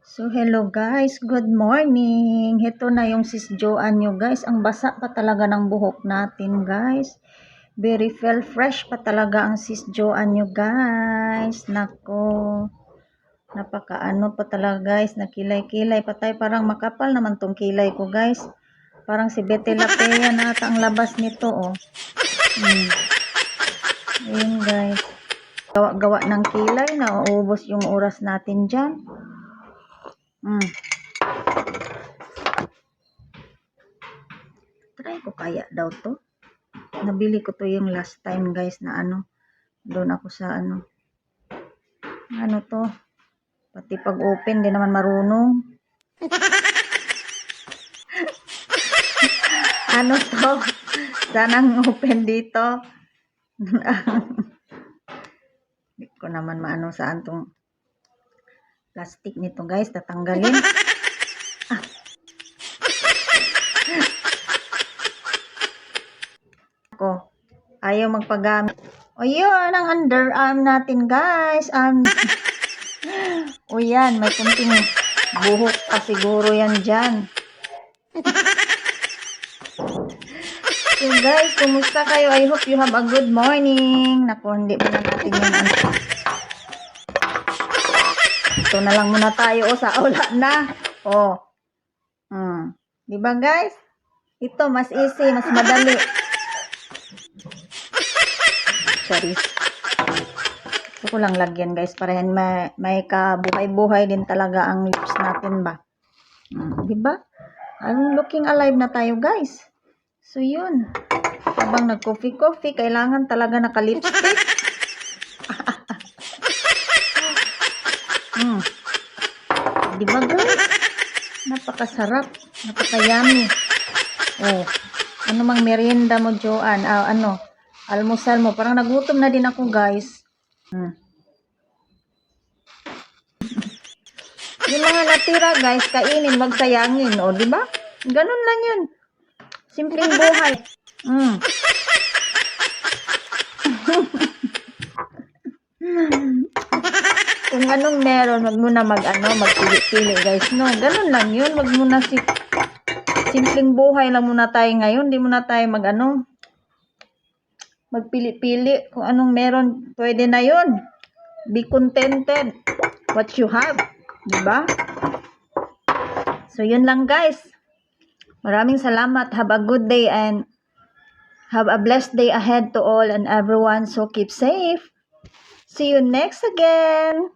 So, hello guys. Good morning. Ito na yung sis Joanne nyo guys. Ang basa pa talaga ng buhok natin guys. Very fresh pa talaga ang sis Joanne nyo guys. Nako. Napakaano pa talaga guys. Nakilay-kilay pa tayo. Parang makapal naman tong kilay ko guys. Parang si Betty Lapea na ata ang labas nito oh. Ayun guys. Gawa-gawa ng kilay. Nauubos yung oras natin dyan. Try ko kaya daw to. Nabili ko to yung last time guys na ano. Doon ako sa ano. Ano to. Pati pag open di naman marunong. Ano to. Sanang open dito. Hindi ko naman maano saan tong plastic nito guys. Tatanggalin. Ako. Ayaw magpagamit. O yun, ang underarm natin guys. O yan, may kunting buhok pa siguro yan dyan. So guys, kumusta kayo? I hope you have a good morning. Naku, hindi muna natin yan. Ito na lang muna tayo sa aula na. Diba guys? Ito, mas easy, mas madali. Sorry. Gusto ko lang lagyan guys para yan may kabuhay-buhay din talaga ang lips natin ba. Diba? I'm looking alive na tayo guys. So yun. Habang nag-coffee, kailangan talaga naka-lipstick. Diba guys? Napakasarap. Napakayami. Ano mang merienda mo Joanne? Almusal mo. Parang nagutom na din ako guys. Yung mga natira guys, kainin, wag sayangin. O, diba? Ganun lang yun. Simpleng buhay. Kung anong meron, wag mo na magpili-pili guys. No, ganun lang yun. Wag mo na simpleng buhay lang muna tayo ngayon. Hindi muna tayo magpili-pili. Kung anong meron, pwede na yun. Be contented what you have. Diba? So, yun lang guys. Maraming salamat. Have a good day and have a blessed day ahead to all and everyone. So, keep safe. See you next again.